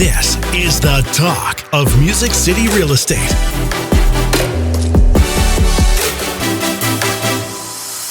This is the talk of Music City Real Estate.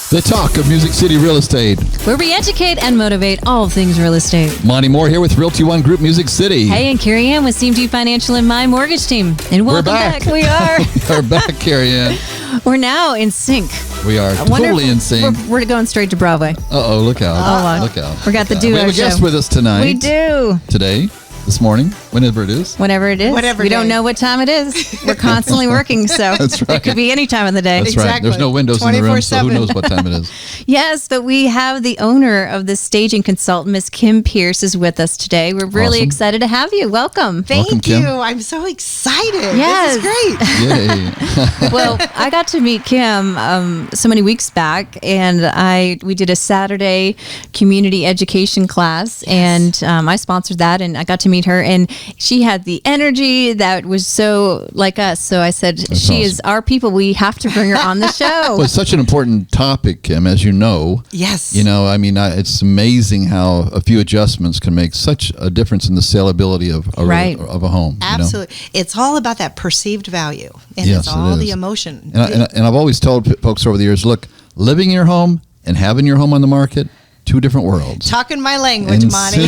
The talk of Music City Real Estate, where we educate and motivate all things real estate. Monty Moore here with Realty One Group Music City. Hey, and Carrie Ann with CMG Financial and My Mortgage Team. And welcome back. We are. We're back, Carrie Ann. We're now in sync. We are totally in sync. We're going straight to Broadway. Uh-oh, look out. Look out. We got the duo We have a guest with us tonight. We do. Today, this morning, whenever it is. Whenever it is. Whatever we day. don't know what time it is. We're constantly working, so That's right. it could be any time of the day. That's right. There's no windows in the room, so who knows what time it is. Yes, but we have the owner of the staging consultant, Miss Kim Pearse, is with us today. We're really excited to have you. Welcome. Thank Kim. you. I'm so excited. Yes. This is great. Yay. Well, I got to meet Kim so many weeks back, and we did a Saturday community education class, and I sponsored that, and I got to meet her, and she had the energy that was so like us. So I said, she is our people. We have to bring her on the show. Well, it's such an important topic, Kim, as you know. Yes. You know, I mean, it's amazing how a few adjustments can make such a difference in the saleability of a home. Absolutely. You know? It's all about that perceived value. And yes, it's all the emotion. And I've always told folks over the years, look, living in your home and having your home on the market, two different worlds. Talking my language, Monty.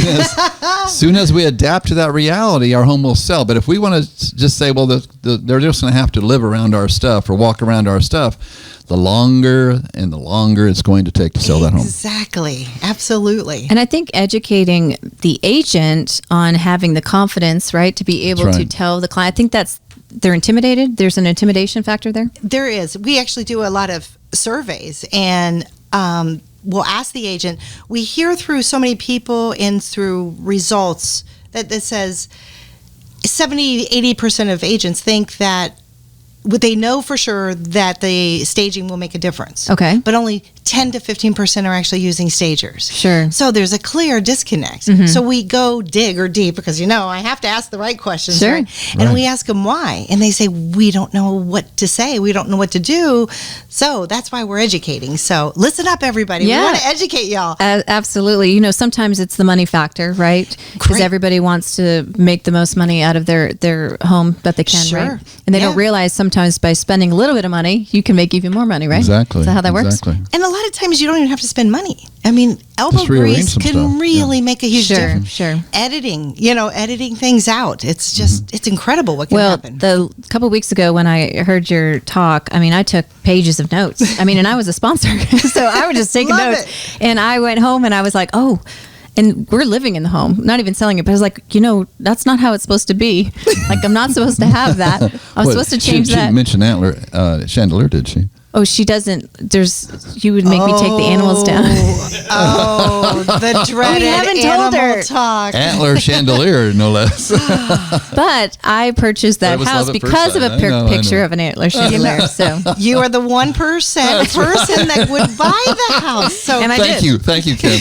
Soon as we adapt to that reality, our home will sell. But if we want to just say, well, they're just going to have to live around our stuff or walk around our stuff, the longer it's going to take to sell that home. Exactly. Absolutely. And I think educating the agent on having the confidence, right, to be able to tell the client, I think they're intimidated. There's an intimidation factor there. There is. We actually do a lot of surveys, and we'll ask the agent. We hear through so many people and through results that says 70-80% of agents think that they know for sure that the staging will make a difference. Okay. But only 10 to 15% are actually using stagers. Sure. So there's a clear disconnect. Mm-hmm. So we go dig or deep because, I have to ask the right questions. Sure. Right? And we ask them why. And they say, we don't know what to say. We don't know what to do. So that's why we're educating. So listen up, everybody. Yeah. We want to educate y'all. Absolutely. Sometimes it's the money factor, right? Because everybody wants to make the most money out of their home that they can, right? And they don't realize sometimes by spending a little bit of money, you can make even more money, right? Exactly. Is that how that works? And a lot of times you don't even have to spend money. I mean, elbow grease can really make a huge difference. Sure. Editing, editing things out. It's just, it's incredible what can happen. Well, a couple of weeks ago when I heard your talk, I took pages of notes. And I was a sponsor, so I was just taking notes. And I went home and I was like, oh, and we're living in the home, not even selling it. But I was like, that's not how it's supposed to be. Like, I'm not supposed to have that. I'm supposed to change that. She mentioned chandelier, did she? Oh, she doesn't. You would make me take the animals down. The dreaded animal talk. Antler chandelier, no less. But I purchased that house because of a picture of an antler chandelier. So you are the 1% person that would buy the house. So and I did. Thank you, Kim.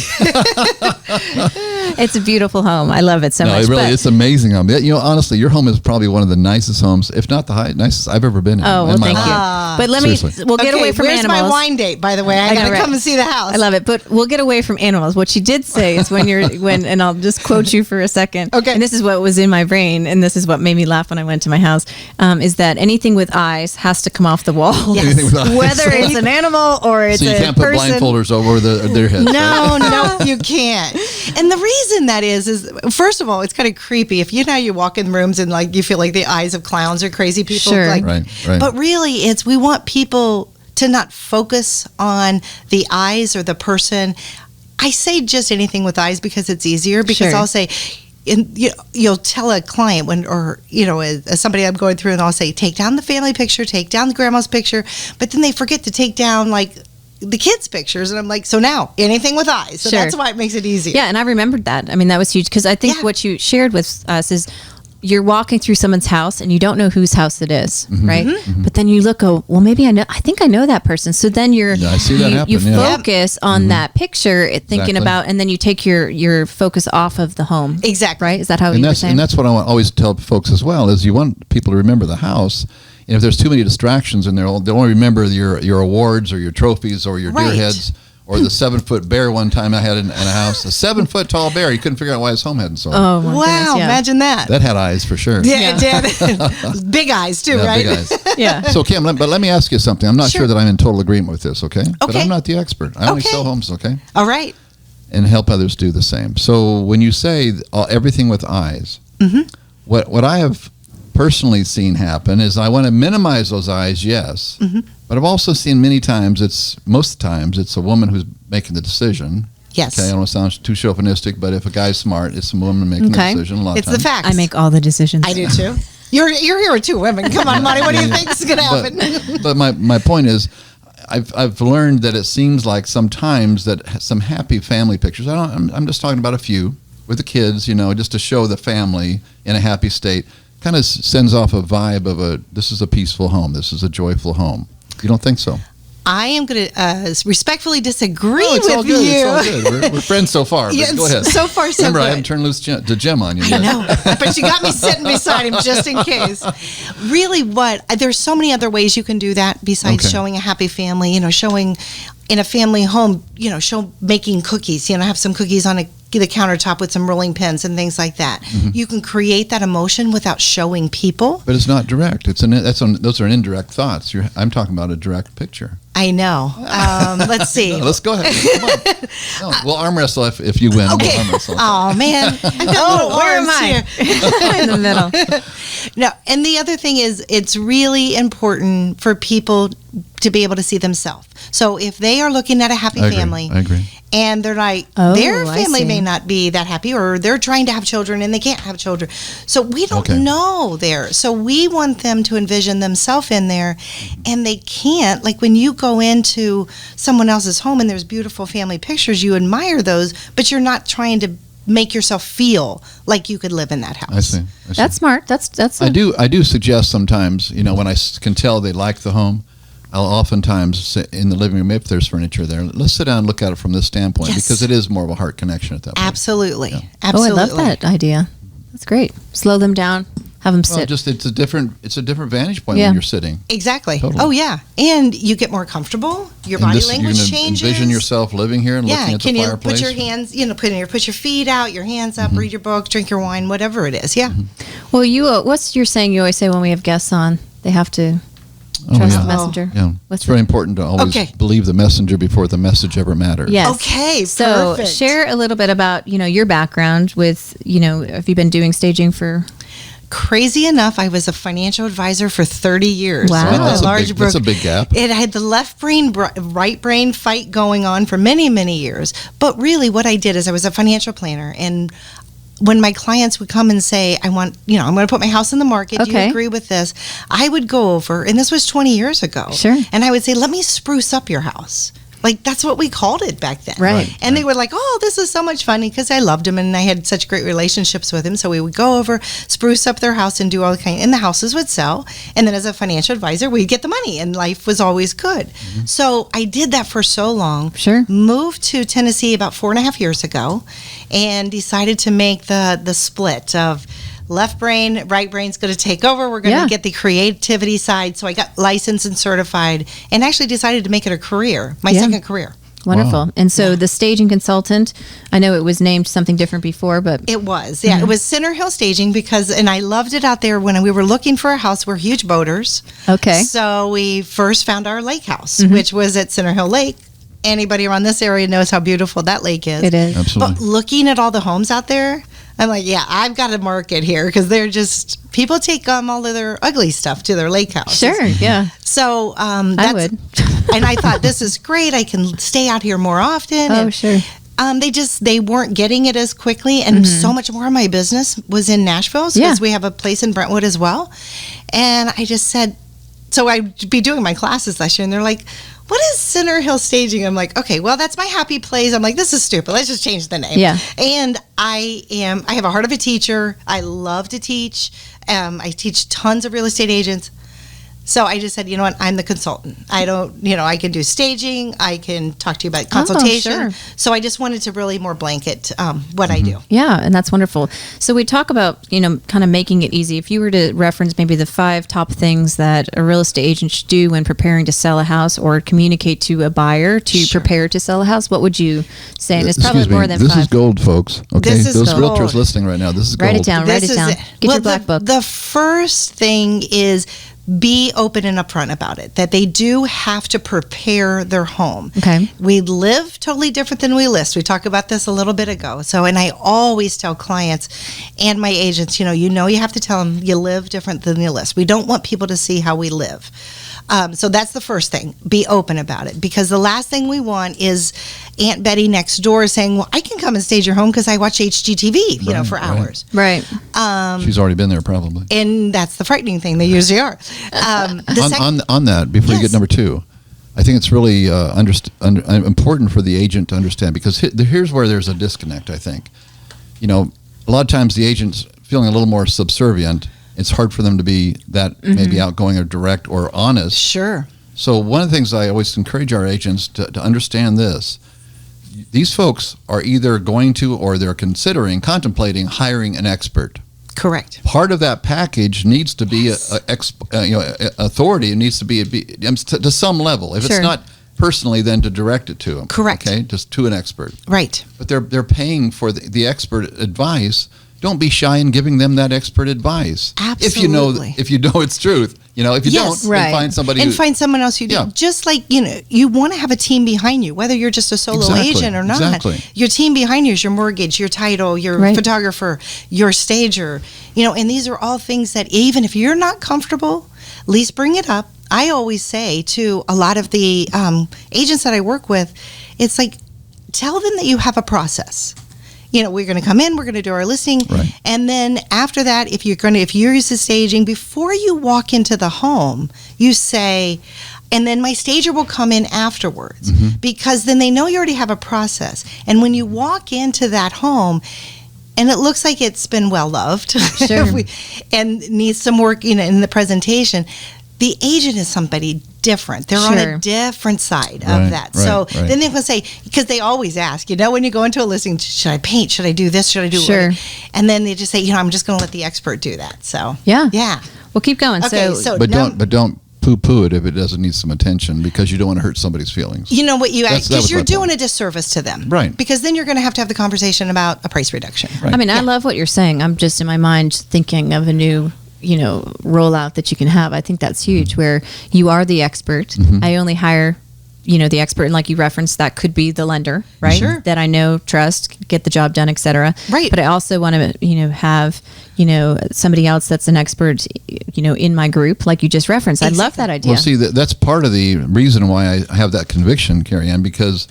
It's a beautiful home. I love it so much. It's amazing home. Honestly, your home is probably one of the nicest homes, if not the nicest I've ever been in. Oh, well, thank you. But we'll get away from animals. Where's my wine date, by the way? I got to come and see the house. I love it. But we'll get away from animals. What she did say is and I'll just quote you for a second. Okay. And this is what was in my brain, and this is what made me laugh when I went to my house, is that anything with eyes has to come off the wall. Yes. Whether it's an animal or it's a person. So you can't put blindfolders over their heads. No, you can't. And the reason that is first of all, it's kind of creepy. If you walk in rooms and you feel like the eyes of clowns or crazy people. Sure. Right. But really, we want people to not focus on the eyes or the person. I say just anything with eyes because it's easier, because I'll say, you'll tell a client somebody I'm going through, and I'll say, take down the family picture, take down the grandma's picture, but then they forget to take down the kids' pictures, and I'm like, so now anything with eyes. So that's why it makes it easier. Yeah, and I remembered that. that was huge, because I think what you shared with us is you're walking through someone's house and you don't know whose house it is, right? Mm-hmm. But then you well, maybe I think I know that person. So then I see that happen, you focus on that picture, thinking about, and then you take your focus off of the home. Exactly. Right? Is that how you were saying? And that's what I always tell folks as well, is you want people to remember the house. And if there's too many distractions in there, they'll only remember your awards or your trophies or your deer heads Or the 7-foot bear one time I had in a house, a 7-foot tall bear. You couldn't figure out why his home hadn't sold. Oh, my Wow, goodness, yeah. imagine that. That had eyes for sure. Yeah, it did. Big eyes too, Yeah, right? big eyes. Yeah. So Kim, but let me ask you something. I'm not Sure. sure that I'm in total agreement with this, okay? But Okay. I'm not the expert. I only Okay. sell homes, okay? All right. And help others do the same. So when you say everything with eyes, what I have personally seen happen is I want to minimize those eyes, yes. But I've also seen most times it's a woman who's making the decision. Yes. Okay, I don't want to sound too chauvinistic, but if a guy's smart, it's a woman making the decision a lot It's of the times. facts. I make all the decisions. I do too. You're here with two women. Come on, Monty. What do you think is going to happen? But my point is, I've learned that it seems like sometimes that some happy family pictures. I'm just talking about a few with the kids, just to show the family in a happy state. Kind of sends off a vibe of this is a peaceful home. This is a joyful home. You don't think so? I am going to respectfully disagree It's with all good. you. It's all good. We're friends so far. But Yes, go ahead. so far, so Remember, I good. haven't turned loose the Jim on you I yet. know, but you got me sitting beside him just in case. Really, there's so many other ways you can do that besides Okay. showing a happy family. Showing in a family home. Making cookies. Have some cookies on the countertop with some rolling pins and things like that. You can create that emotion without showing people. But it's not direct. Those are indirect thoughts. I'm talking about a direct picture. I know. Let's see. No, let's go ahead. Come on. No, we'll arm wrestle if you win. Okay. We'll arm wrestle. Oh man. Oh, where am I? In the middle. No, and the other thing is it's really important for people to be able to see themselves. So if they are looking at a happy family, I agree. and they're like, Oh, their I family see. may not be that happy, or they're trying to have children and they can't have children. So we don't Okay. know there. So we want them to envision themselves in there, and they can't. Like when you go into someone else's home and there's beautiful family pictures, you admire those, but you're not trying to make yourself feel like you could live in that house. I see. That's smart. That's. I do suggest sometimes, when I can tell they like the home, I'll oftentimes sit in the living room, if there's furniture there, let's sit down and look at it from this standpoint, Yes. because it is more of a heart connection at that point. Absolutely. Yeah. Absolutely. Oh, I love that idea. That's great. Slow them down. Have them Well, sit. it's a different vantage point Yeah. when you're sitting. Exactly. Totally. Oh, yeah. And you get more comfortable. Your body You're language gonna changes. envision yourself living here and Yeah. looking at Can the you fireplace. put your hands, put your feet out, your hands up, read your book, drink your wine, whatever it is. Yeah. Well, what's your saying? You always say when we have guests on, they have to Oh, trust yeah. the messenger. Yeah, What's it's very important to always Okay. believe the messenger before the message ever matters. Yes. Okay, So perfect. share a little bit about your background with have you been doing staging for? Crazy enough, I was a financial advisor for 30 years. Wow. with Wow, that's a broker- big gap. It had the left brain, right brain fight going on for many, many years. But really, what I did is I was a financial planner, and when my clients would come and say, I'm going to put my house in the market. Do Okay. you agree with this? I would go over, and this was 20 years ago. Sure. And I would say, let me spruce up your house. Like, that's what we called it back then. Right. And they were like, oh, this is so much fun, because I loved him and I had such great relationships with him. So we would go over, spruce up their house and do all the and the houses would sell. And then as a financial advisor, we'd get the money and life was always good. So I did that for so long. Sure. Moved to Tennessee about 4.5 years ago and decided to make the split of left brain, right brain's going to take over. We're going to get the creativity side. So I got licensed and certified and actually decided to make it a career, my second career. Wonderful. Wow. And so the staging consultant, I know it was named something different before, but It was, yeah. It was Center Hill Staging and I loved it out there when we were looking for a house. We're huge boaters. okay. So we first found our lake house, which was at Center Hill Lake. Anybody around this area knows how beautiful that lake is. It is. Absolutely. But looking at all the homes out there, I'm like, yeah, I've got a market here because people take all of their ugly stuff to their lake house. Sure. Yeah. So I would. and I thought, this is great. I can stay out here more often. Oh, and, sure. they weren't getting it as quickly, and so much more of my business was in Nashville because Yeah. we have a place in Brentwood as well. And I just said, so I'd be doing my classes last year, and they're like, what is Center Hill Staging? I'm like, okay, well, that's my happy place. I'm like, this is stupid. Let's just change the name. Yeah. And I have a heart of a teacher. I love to teach. I teach tons of real estate agents. So I just said, you know what, I'm the consultant. I don't, I can do staging. I can talk to you about consultation. Sure. So I just wanted to really more blanket what I do. Yeah, and that's wonderful. So we talk about, kind of making it easy. If you were to reference maybe the 5 top things that a real estate agent should do when preparing to sell a house or communicate to a buyer to prepare to sell a house, what would you say? And it's probably more than 5. This is gold, folks. Okay, This is those gold. realtors listening right now, this is gold. Write it down. Get your black book. The first thing is be open and upfront about it, that they do have to prepare their home. Okay. We live totally different than we list. We talked about this a little bit ago. So, and I always tell clients and my agents, you have to tell them you live different than you list. We don't want people to see how we live. So that's the first thing. Be open about it, because the last thing we want is Aunt Betty next door saying, well, I can come and stage your home because I watch HGTV, for hours. Right. She's already been there probably. And that's the frightening thing. They usually are. On that, before you get number 2, I think it's really important for the agent to understand, because here's where there's a disconnect, I think. A lot of times the agent's feeling a little more subservient. It's hard for them to be that maybe outgoing or direct or honest. Sure. So one of the things I always encourage our agents to understand this. These folks are either going to or they're contemplating hiring an expert. Correct. Part of that package needs to be authority. It needs to be to some level. If it's not personally, then to direct it to them. Correct. Okay, just to an expert. Right. But they're paying for the expert advice. Don't be shy in giving them that expert advice. Absolutely. If you know it's truth. If you don't, then find somebody. And find someone else who do. Yeah. Just like, you want to have a team behind you, whether you're just a solo agent or not. Exactly. Your team behind you is your mortgage, your title, your photographer, your stager. And these are all things that even if you're not comfortable, at least bring it up. I always say to a lot of the agents that I work with, it's like, tell them that you have a process. We're going to come in, we're going to do our listing. Right. And then after that, if you're used to staging, before you walk into the home, you say, and then my stager will come in afterwards, because then they know you already have a process. And when you walk into that home, and it looks like it's been well loved, and needs some work, in the presentation, the agent is somebody different. They're on a different side of that. So then they will say, because they always ask, when you go into a listing, should I paint? Should I do this? Should I do what? And then they just say, I'm just going to let the expert do that. So yeah. Well, keep going. Okay, but don't poo-poo it if it doesn't need some attention, because you don't want to hurt somebody's feelings. You know what you ask, because you're doing a disservice to them. Right. Because then you're going to have the conversation about a price reduction. Right. I mean, I love what you're saying. I'm just in my mind thinking of a new rollout that you can have. I think that's huge, where you are the expert. I only hire, the expert, and like you referenced, that could be the lender, right? Sure. That I know, trust, get the job done, etc. Right. But I also want to, have, somebody else that's an expert, in my group, like you just referenced. Exactly. I love that idea. Well, see, that's part of the reason why I have that conviction, Carrie Ann, because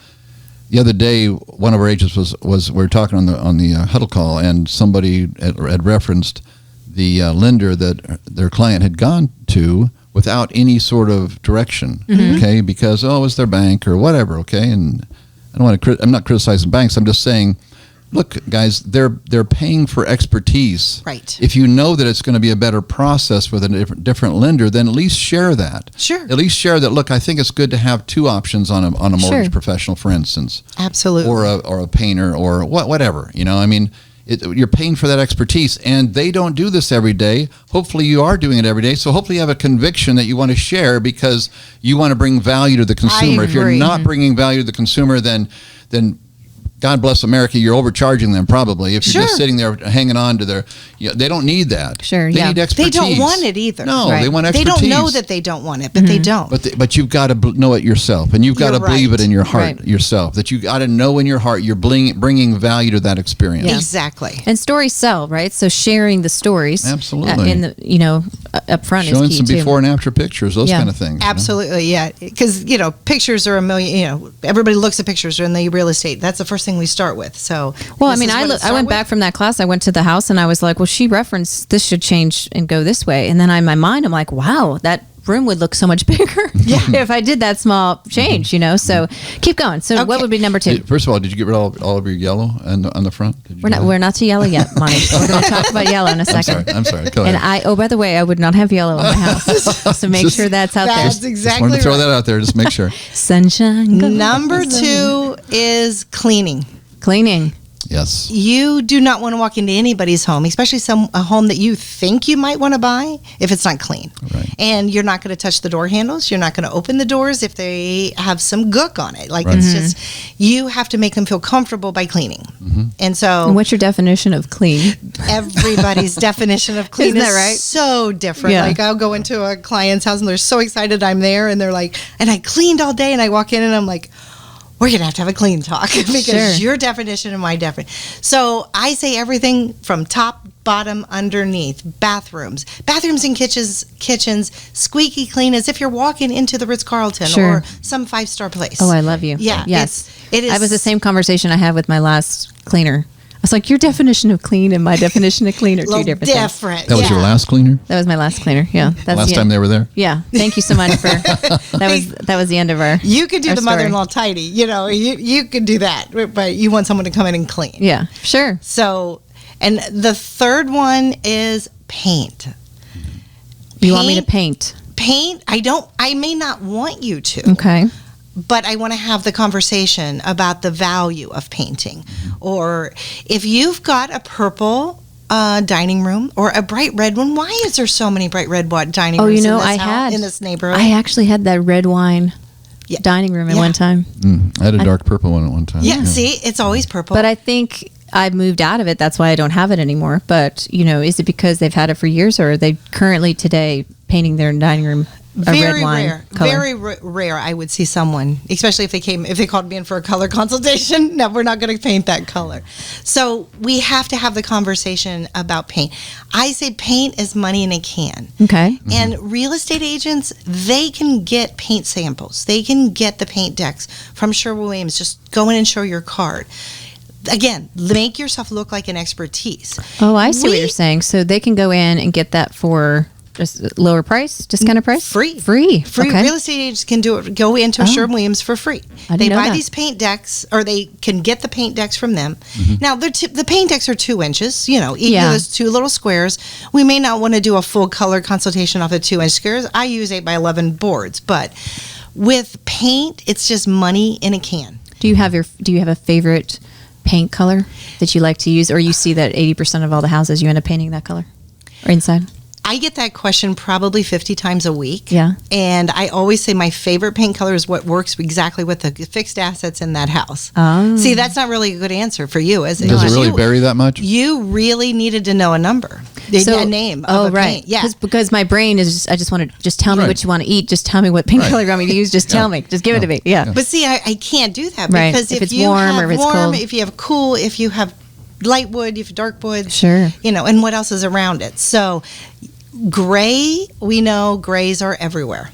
the other day, one of our agents we were talking on the huddle call, and somebody had referenced the lender that their client had gone to without any sort of direction, okay? Because, it's their bank or whatever, okay? And I'm not criticizing banks. I'm just saying, look, guys, they're paying for expertise. Right. If you know that it's going to be a better process with a different lender, then at least share that. Sure. At least share that. Look, I think it's good to have 2 options on a mortgage professional, for instance. Absolutely. Or a painter or whatever. You're paying for that expertise, and they don't do this every day. Hopefully you are doing it every day. So hopefully you have a conviction that you want to share because you want to bring value to the consumer. If you're not bringing value to the consumer, then God bless America, you're overcharging them probably. If you're just sitting there hanging on to their, they don't need that. Sure, they need expertise. They don't want it either. No, they want expertise. They don't know that they don't want it, but they don't. But you've got to know it yourself, and you've got to believe it in your heart yourself. That you got to know in your heart you're bringing value to that experience. Yeah. Exactly. And stories sell, right? So sharing the stories, absolutely, in the up front, showing is key some too. before and after pictures, those kind of things. Absolutely, yeah. Because pictures are a million. Everybody looks at pictures in the real estate. That's the first thing we start with. So, well, I mean, I went back from that class. I went to the house and I was like, well, she referenced this should change and go this way. And then in my mind, I'm like, wow, that room would look so much bigger if I did that small change, So keep going. So what would be number 2? First of all, did you get rid of all of your yellow on the front? We're not to yellow yet, Monty. We're going to talk about yellow in a second. I'm sorry. Go ahead. And by the way, I would not have yellow in my house. So make sure that's out there. That's exactly wanted to throw that out there. Just make sure. Sunshine. Number 2 is cleaning. Cleaning. Yes. You do not want to walk into anybody's home, especially a home that you think you might want to buy, if it's not clean. Right. And you're not going to touch the door handles. You're not going to open the doors if they have some gook on it. Like, Right. it's just, you have to make them feel comfortable by cleaning. And so, And what's your definition of clean? everybody's definition of clean Isn't that is right? so different. Yeah. Like, I'll go into a client's house and they're so excited I'm there, and they're like, and I cleaned all day, and I walk in and I'm like, we're going to have a clean talk because Sure. your definition and my definition. So I say everything from top, bottom, underneath, bathrooms and kitchens, squeaky clean as if you're walking into the Ritz-Carlton Sure. or some 5-star place. Oh, I love you. Yeah. Yes. It is. That was the same conversation I had with my last cleaner. I was like, your definition of clean and my definition of clean are two Little different things. different. That was your last cleaner? That was my last cleaner. Yeah. That's Last the time end. they were there? Yeah. Thank you so much for that was the end of our You could do our the story. mother-in-law tidy. You could do that, but you want someone to come in and clean. Yeah. Sure. So, and the third one is paint. You want me to paint? Paint, I may not want you to. Okay. But I want to have the conversation about the value of painting. Or if you've got a purple dining room or a bright red one, why is there so many bright red dining Oh, rooms in in this neighborhood? I actually had that red wine dining room at one time. I had a dark purple one at one time. yeah, see, it's always purple. But I think I moved out of it. That's why I don't have it anymore. But, is it because they've had it for years, or are they currently today painting their dining room a red wine rare. color? Very rare. I would see someone, especially if they called me in for a color consultation. No, we're not going to paint that color. So we have to have the conversation about paint. I say paint is money in a can. Okay. And real estate agents, they can get paint samples. They can get the paint decks from Sherwin-Williams. Just go in and show your card. Again, make yourself look like an expertise. Oh, I see what you're saying. So they can go in and get that for just lower price, discounted price? Free. Okay. Real estate agents can do it. Go into Sherwin-Williams for free. I didn't They know buy that. these paint decks, or they can get the paint decks from them. Now, the paint decks are 2 inches. Each of those 2 little squares. We may not want to do a full color consultation off of 2-inch squares. I use 8x11 boards, but with paint, it's just money in a can. Do you have a favorite paint color that you like to use, or you see that 80% of all the houses you end up painting that color or inside? I get that question probably 50 times a week. Yeah. And I always say my favorite paint color is what works exactly with the fixed assets in that house. Oh. See, that's not really a good answer for you, is it? Does it Because really vary that much? You really needed to know a number, a name of a paint. Yeah. Because my brain is I just want to just tell me Right. what you want to eat. Just tell me what paint color you want me to use. Just tell me. Just give it to me. Yeah. But see, I can't do that Right. because If it's you warm have or if it's warm, cold. if you have cool, if you have light wood, if you have dark wood, Sure. and what else is around it. So gray, we know grays are everywhere.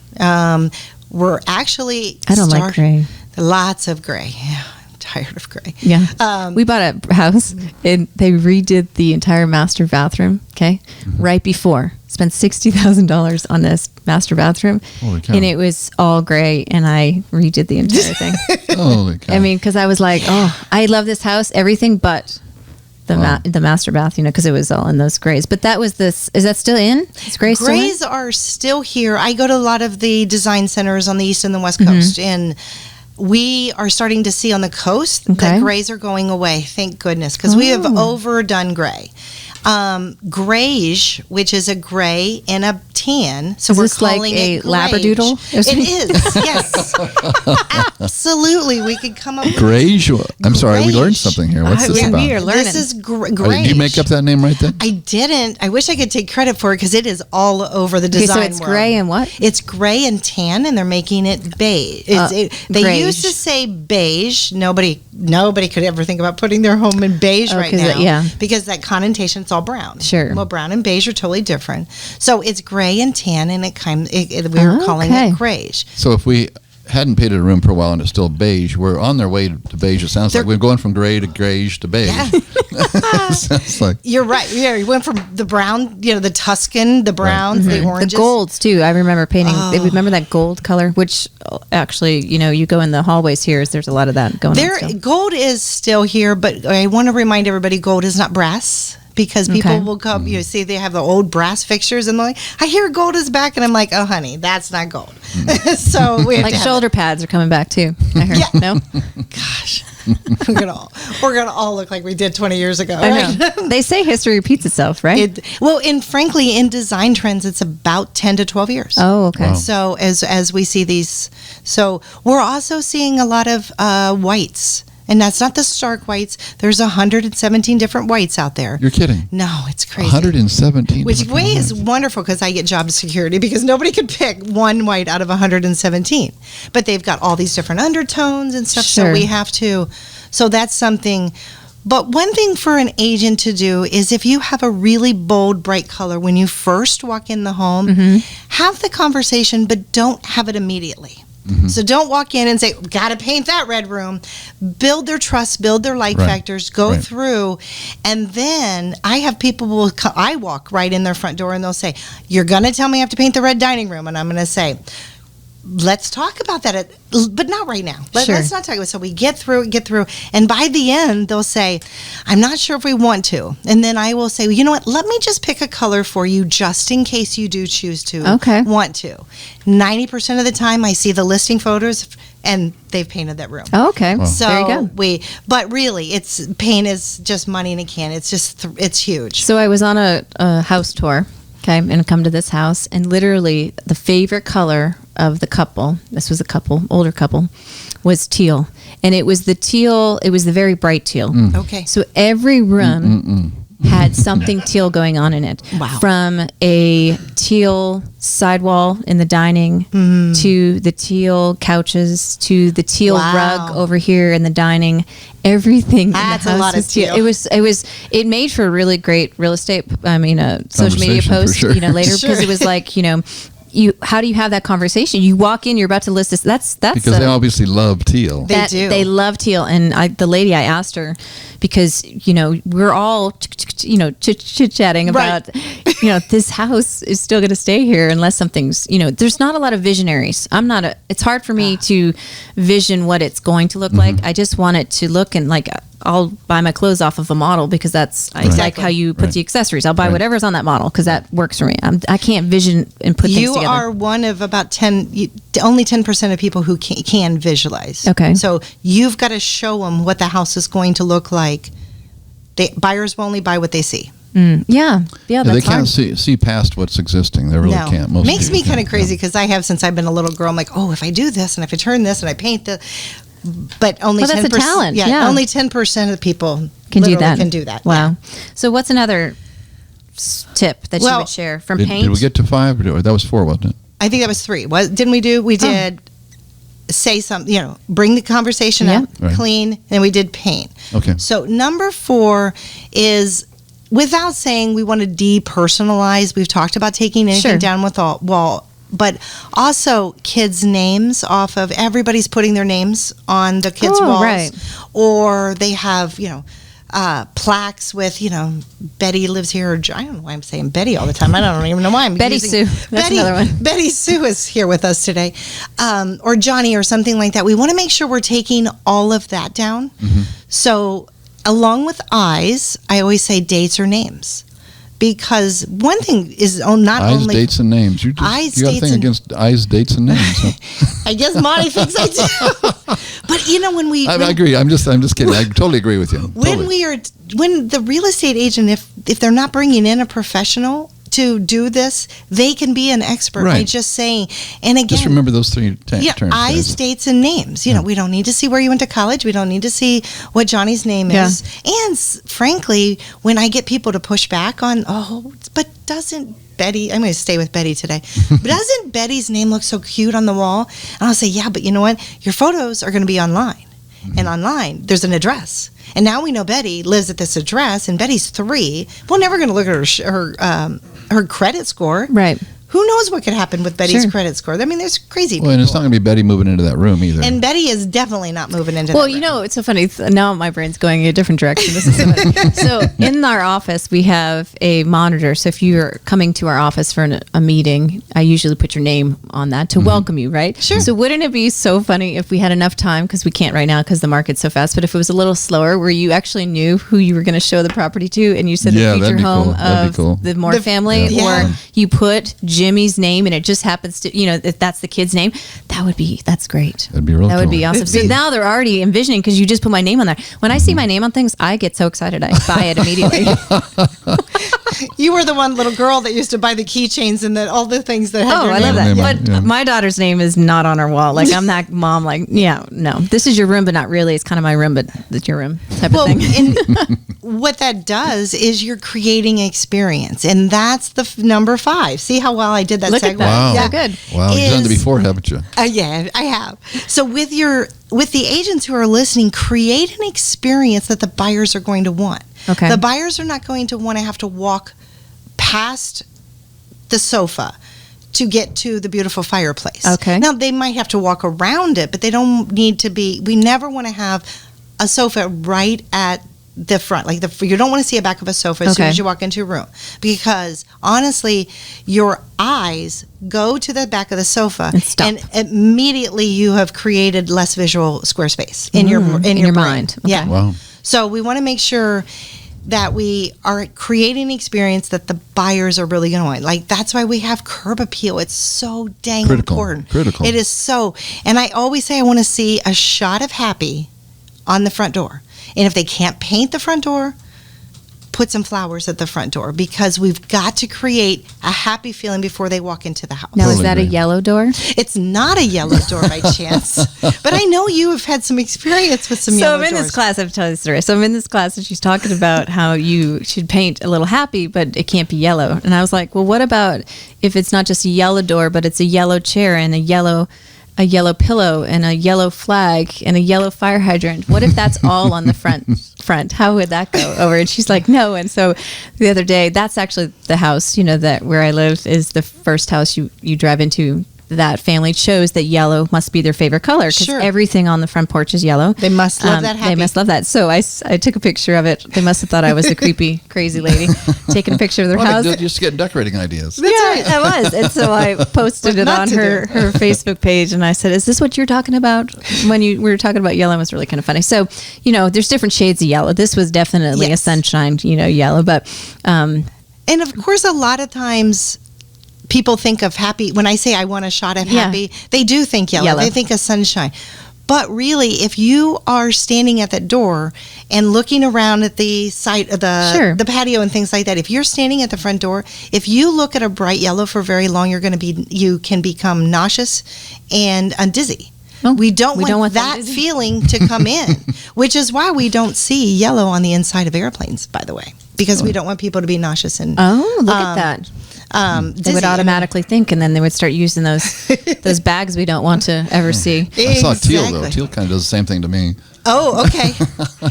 We're actually I don't like gray. Lots of gray. Yeah, I'm tired of gray. Yeah. We bought a house and they redid the entire master bathroom. Okay. Right before. Spent $60,000 on this master bathroom. Holy cow. And it was all gray, and I redid the entire thing. Holy cow. I mean, because I was like, I love this house, everything but the master bath, because it was all in those grays. But that was this. Is that still in? Is gray still in? Grays are still here. I go to a lot of the design centers on the East and the West Coast, and we are starting to see on the coast that grays are going away. Thank goodness, because we have overdone gray. Grayish, which is a gray and a tan. So Is we're this like calling a it grayish. labradoodle? It is, yes. Absolutely. We could come up with Grayish? I'm sorry, we learned Grayish. something here. What's this we about? are learning. This is Do grayish. you make up that name right then? I didn't. I wish I could take credit for it because it is all over the design so it's world. gray and what? It's gray and tan, and they're making it beige. They grayish. used to say beige. Nobody could ever think about putting their home in beige right 'cause now. it- Because that connotation, it's all brown. Sure. Well, brown and beige are totally different. So it's gray and tan, and we're calling Okay. it grayish. So if we hadn't painted a room for a while and it's still beige, we're on their way to beige. It sounds like we're going from gray to grayish to beige. Yeah. Sounds like. You're right. Yeah, you went from the brown, the Tuscan, the browns, the oranges. The golds too. I remember painting. Remember that gold color, which actually, you go in the hallways here. There's a lot of that going on. Still. Gold is still here, but I want to remind everybody, gold is not brass. Because people will come, see they have the old brass fixtures, and they're like, I hear gold is back, and I'm like, oh, honey, that's not gold. So we have shoulder pads are coming back too. I heard. Yeah. No, gosh, we're gonna all look like we did 20 years ago. I know. They say history repeats itself, right? And frankly, in design trends, it's about 10 to 12 years. Oh, okay. Wow. So as we see these, so we're also seeing a lot of whites. And that's not the stark whites. There's 117 different whites out there. You're kidding. No, it's crazy. 117. Which way is wonderful because I get job security because nobody could pick one white out of 117. But they've got all these different undertones and stuff. Sure. So we have to. So that's something. But one thing for an agent to do is if you have a really bold, bright color when you first walk in the home, have the conversation, but don't have it immediately. So don't walk in and say, got to paint that red room. Build their trust, build their like factors, go through. And then I have people I walk right in their front door and they'll say, you're going to tell me I have to paint the red dining room. And I'm going to say, let's talk about that, but not right now. Let's not talk about it. So we get through. And by the end, they'll say, I'm not sure if we want to. And then I will say, well, you know what? Let me just pick a color for you just in case you do choose to want to. 90% of the time, I see the listing photos and they've painted that room. Oh, okay. Wow. So there you go. But really, paint is just money in a can. It's just, it's huge. So I was on a house tour. Okay, and come to this house, and literally the favorite color of the couple, this was a couple, older couple, was teal. And it was the teal, it was the very bright teal. Okay. So every room had something teal going on in it. Wow. From a teal sidewall in the dining to the teal couches to the teal rug over here in the dining. Everything That's in the house a lot was of teal. It made for a really great real estate, social media post, sure. Later because it was like, how do you have that conversation? You walk in, you're about to list this. That's because they obviously love teal. They do. They love teal. And the lady, I asked her because, we're all, chit-chatting about, this house is still going to stay here unless something's, there's not a lot of visionaries. It's hard for me to vision what it's going to look like. I just want it to look and like, I'll buy my clothes off of a model because I like how you put the accessories. I'll buy whatever's on that model because that works for me. I can't vision and put things together. You are one of about only 10% of people who can visualize. Okay. So you've got to show them what the house is going to look like. Buyers will only buy what they see. Yeah, that's they can't hard. see past what's existing. They really can't. Most makes me kind of crazy because I have since I've been a little girl. I'm like, if I do this and if I turn this and I paint this. But only 10%. That's a talent. Yeah, only 10% of people can do that. Can do that. Wow. Yeah. So what's another tip that you would share from paint? Did we get to 5? That was 4, wasn't it? I think that was 3. Didn't we do? We did say something. Bring the conversation up, clean, and we did paint. Okay. So number 4 is without saying we want to depersonalize. We've talked about taking anything down with wall. But also kids' names off of everybody's putting their names on the kids' walls. Right. Or they have, plaques with, Betty lives here. Or, I don't know why I'm saying Betty all the time. I don't even know why I'm Betty Sue. That's another one. Betty Sue is here with us today. Or Johnny or something like that. We want to make sure we're taking all of that down. So along with eyes, I always say dates or names. Because one thing is not eyes, only... dates, and names. You got a thing against eyes, dates, and names. Huh? I guess Monty thinks I do. But when we... I agree. I'm just kidding. I totally agree with you. When the real estate agent, if they're not bringing in a professional to do this, they can be an expert by just saying, and again... Just remember those 3 terms. Eyes, dates, and names. We don't need to see where you went to college. We don't need to see what Johnny's name is. And frankly, when I get people to push back on, but doesn't Betty, I'm going to stay with Betty today, but doesn't Betty's name look so cute on the wall? And I'll say, yeah, but you know what? Your photos are going to be online. And online, there's an address. And now we know Betty lives at this address, and Betty's 3. We're never going to look at her credit score. Right. Who knows what could happen with Betty's Sure. credit score? I mean, there's crazy people. Well, and it's not going to be Betty moving into that room either. And Betty is definitely not moving into that Well, room. you know, it's so funny. Now my brain's going in a different direction. This is so funny. So in our office, we have a monitor. So if you're coming to our office for a meeting, I usually put your name on that to welcome you, right? Sure. So wouldn't it be so funny if we had enough time, because we can't right now because the market's so fast, but if it was a little slower where you actually knew who you were going to show the property to, and you said Yeah, the that'd future be home cool. That'd be of cool. the Moore family, Yeah. or you put Jimmy's name and it just happens to, if that's the kid's name, that's great. That'd be real That would cool. be awesome. It'd So be- now they're already envisioning, because you just put my name on there. When I see my name on things, I get so excited. I buy it immediately. You were the one little girl that used to buy the keychains and all the things that had Oh, your I name love on that. it. But Yeah. my daughter's name is not on our wall. Like, I'm that mom, like, yeah, no, this is your room, but not really. It's kind of my room, but it's your room type Well, of thing. and what that does is you're creating experience, and that's the number 5. See how well I did that Look segue? at that. Wow. Yeah, good. Wow, you've done it Is- before, haven't you? Yeah, I have. So with the agents who are listening, create an experience that the buyers are going to want. Okay. The buyers are not going to want to have to walk past the sofa to get to the beautiful fireplace. Okay. Now they might have to walk around it, but they don't need to be. We never want to have a sofa right at the front, like you don't want to see a back of a sofa as soon Okay. as you walk into a room, because honestly, your eyes go to the back of the sofa, And stop. and immediately you have created less visual square space in your in your brain. mind. Okay. Yeah. Wow. So we want to make sure that we are creating an experience that the buyers are really going to want. Like, that's why we have curb appeal. It's so dang Critical. important. Critical. It is so. And I always say I want to see a shot of happy on the front door. And if they can't paint the front door, put some flowers at the front door, because we've got to create a happy feeling before they walk into the house. Now, is Totally that a agree. yellow door? It's not a yellow door by chance, but I know you have had some experience with some So yellow I'm in doors. this class. I've told you the story. So I'm in this class, and she's talking about how you should paint a little happy, but it can't be yellow. And I was like, well, what about if it's not just a yellow door, but it's a yellow chair and a yellow pillow and a yellow flag and a yellow fire hydrant? What if that's all on the front? How would that go over? And she's like, no. And so the other day, that's actually the house, that where I live is the first house you drive into. That family chose that yellow must be their favorite color, because Sure. everything on the front porch is yellow. They must love that They happy. must love that. So I took a picture of it. They must have thought I was a creepy, crazy lady taking a picture of their Well, house. they're just getting decorating ideas. Yeah, I was. And so I posted What it not on to her Facebook page, and I said, is this what you're talking about when we were talking about yellow? It was really kind of funny. So, there's different shades of yellow. This was definitely a Yes. sunshine, yellow, but And of course, a lot of times people think of happy. When I say I want a shot of Yeah. happy, they do think yellow. Yellow. They think of sunshine. But really, if you are standing at that door and looking around at the site of Sure. the patio and things like that, if you're standing at the front door, if you look at a bright yellow for very long, you can become nauseous and dizzy. Oh, we don't want them that dizzy. feeling to come in, which is why we don't see yellow on the inside of airplanes, by the way, because we don't want people to be nauseous and oh, look at that. They dizzy. would automatically think, and then they would start using those bags we don't want to ever see. I saw Teal, though. Exactly. Teal kind of does the same thing to me. Oh, okay.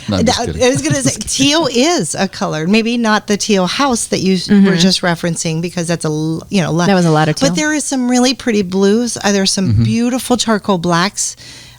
No, I'm just kidding. I was going to say teal is a color. Maybe not the teal house that you were just referencing, because that's That was a lot of teal. But there is some really pretty blues. There's some beautiful charcoal blacks.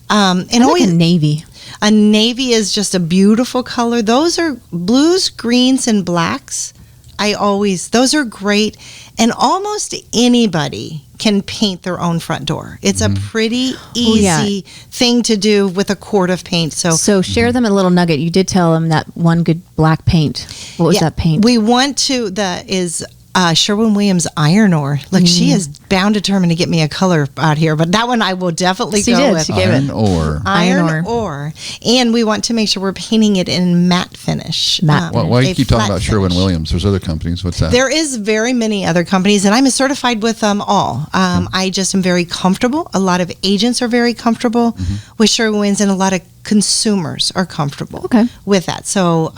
And I like always a navy. a navy is just a beautiful color. Those are blues, greens, and blacks. Those are great. And almost anybody can paint their own front door. It's a pretty easy thing to do with a quart of paint. So share them a little nugget. You did tell them that one good black paint. What was that paint? We want to, Sherwin-Williams iron ore. Look, she is bound determined to get me a color out here, but that one I will definitely She go did. with. She gave it. Iron ore. Iron Iron ore. And we want to make sure we're painting it in matte finish. Matte. Why do a you keep talking flat about finish. Sherwin-Williams? There's other companies. What's that? There is very many other companies, and I'm certified with them all. I just am very comfortable. A lot of agents are very comfortable with Sherwin-Williams, and a lot of consumers are comfortable with that. So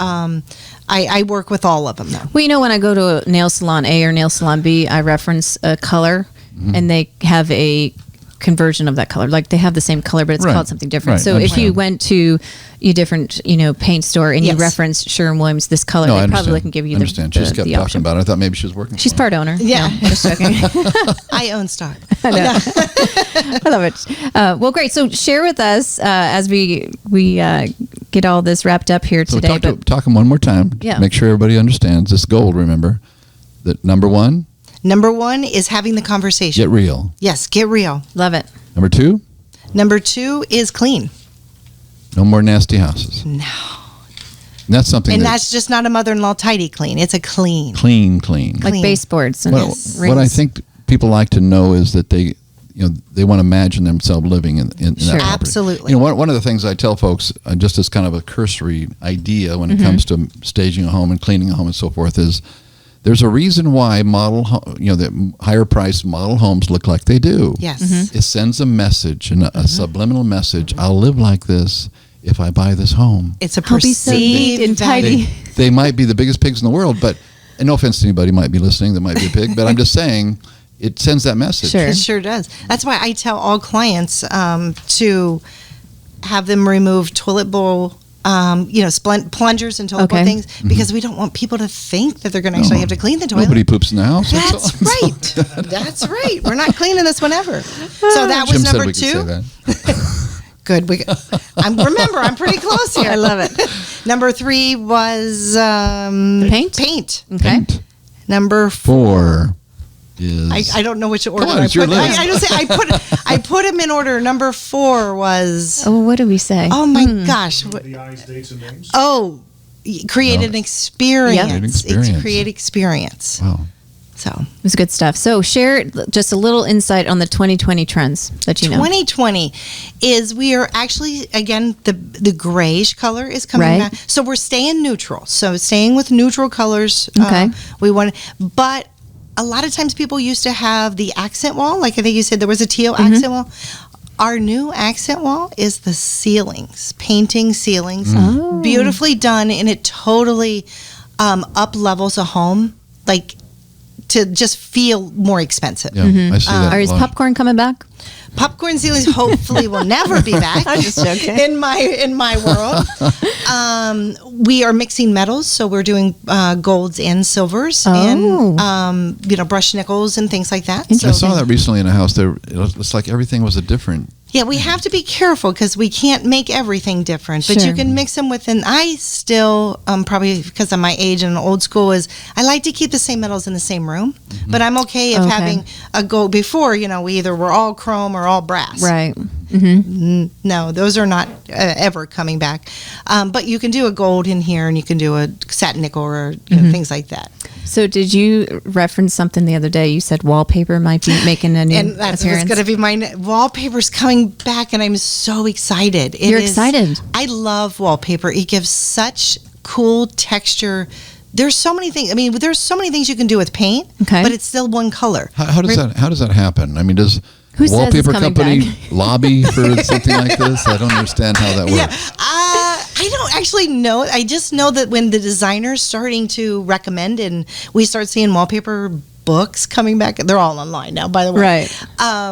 I work with all of them, though. Well, when I go to a nail salon A or nail salon B, I reference a color, and they have a conversion of that color. Like they have the same color, but it's Right. called something different. Right. So if you Understand. went to a different, paint store and you Yes. referenced Sherwin-Williams this color, No, I they probably understand. can give you I understand. She just kept the talking option. about it. I thought maybe she was working. She's for part owner. Yeah. No, just joking. I own stock. I know. I love it. Well, great. So share with us as we get all this wrapped up here So today. talk them one more time. Yeah. Make sure everybody understands this gold. Remember that number one, Number one is having the conversation. get real. Yes, get real. Love it. Number two, Number two is clean. no more nasty houses. No. And that's something And that's that's just not a mother-in-law tidy clean. It's a clean. clean. Like Clean. baseboards and What, rings. what I think people like to know is that they want to imagine themselves living in Sure. that property. Absolutely. One of the things I tell folks, just as kind of a cursory idea when Mm-hmm. it comes to staging a home and cleaning a home and so forth, is there's a reason why the higher priced model homes look like they do. Yes. Mm-hmm. It sends a message, a subliminal message. I'll live like this if I buy this home. It's a I'll be so neat perceived and value. tidy. They might be the biggest pigs in the world, but and no offense to anybody might be listening that might be a pig, but I'm just saying it sends that message. Sure. It sure does. That's why I tell all clients to have them remove toilet bowl, plungers and toilet bowl Okay. things, because we don't want people to think that they're going to actually have to clean the toilet. Nobody poops in the house. That's right. That's right. We're not cleaning this one ever. So that was Jim said number we could say two. that. Good. I'm pretty close here. I love it. Number three was Paint? Paint. Okay. Paint. Number four. 4 is I don't know which order on, I it's your put. list. I just say I put them in order. Number four was Oh, what do we say? oh my gosh. The eyes, dates, and names. Oh, create an experience. Yep. Create experience. It's create experience. wow. So It was good stuff. So share just a little insight on the 2020 trends that you know. 2020 is we are actually again the grayish color is coming Right. back. So we're staying neutral. So staying with neutral colors. Okay. We want, but a lot of times people used to have the accent wall. Like I think you said there was a teal Mm-hmm. accent wall. Our new accent wall is the ceilings, painting ceilings, Oh. beautifully done, and it totally up levels a home, like to just feel more expensive. Yeah, I see that. Or is a lot. popcorn coming back? Popcorn ceilings hopefully will never be back. I'm just joking. In my world, we are mixing metals, so we're doing golds and silvers, Oh. and brush nickels and things like that. I So saw that recently in a house. It's like everything was a different. yeah, we have to be careful because we can't make everything different, but Sure. you can mix them with. And I still probably because of my age and old school is I like to keep the same metals in the same room, but I'm okay if Okay. having a gold before. We either were all chrome or all brass. Right. No, those are not ever coming back. But you can do a gold in here, and you can do a satin nickel or things like that. So did you reference something the other day? You said wallpaper might be making a new And that's appearance. going to be my wallpaper's coming back, and I'm so excited. You're excited. I love wallpaper. It gives such cool texture. There's so many things. I mean, there's so many things you can do with paint, Okay. but it's still one color. How does that happen? I mean, does Who says it's wallpaper coming company back? lobby for something like this? I don't understand how that works. Yeah, I don't actually know. I just know that when the designer's starting to recommend, and we start seeing wallpaper books coming back, they're all online now, by the way. Right.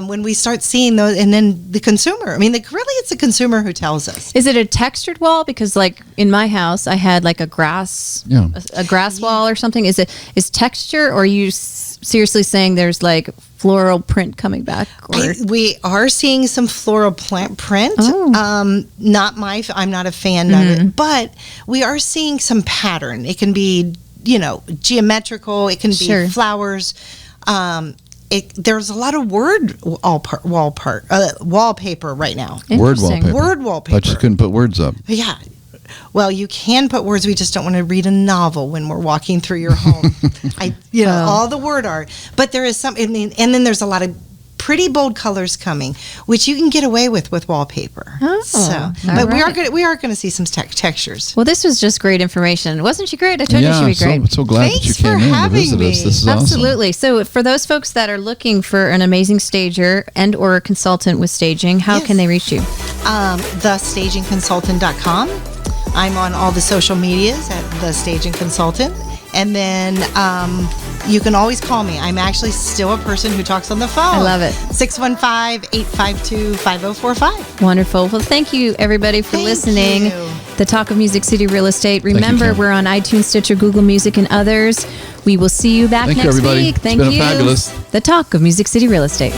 When we start seeing those, and then the consumer. I mean, really, it's the consumer who tells us. Is it a textured wall? Because like in my house, I had like a grass, Yeah. a grass wall or something. Is texture, or are you seriously saying there's like floral print coming back? Or We are seeing some floral plant print. Oh. I'm not a fan of it, but we are seeing some pattern. It can be, geometrical. It can be Sure. flowers. There's a lot of wallpaper right now. Word Interesting. wallpaper. Word wallpaper. But you couldn't put words up. Yeah. Well, you can put words. We just don't want to read a novel when we're walking through your home. All the word art. But there is some, and then there's a lot of pretty bold colors coming, which you can get away with wallpaper. Oh, but we are right. going to see some textures. Well, this was just great information. Wasn't she great? I told you Yeah, she'd be great. so glad Thanks that you for came in to having visit me. us. This is awesome. Absolutely. So for those folks that are looking for an amazing stager and or a consultant with staging, how Yes. can they reach you? TheStagingConsultant.com. I'm on all the social medias at The Staging Consultant. And then you can always call me. I'm actually still a person who talks on the phone. I love it. 615-852-5045. Wonderful. Well, thank you, everybody, for listening. You. The Talk of Music City Real Estate. Remember, Kim. we're on iTunes, Stitcher, Google Music, and others. We will see you back Thank you, next everybody. week. It's Thank been you. fabulous. The Talk of Music City Real Estate.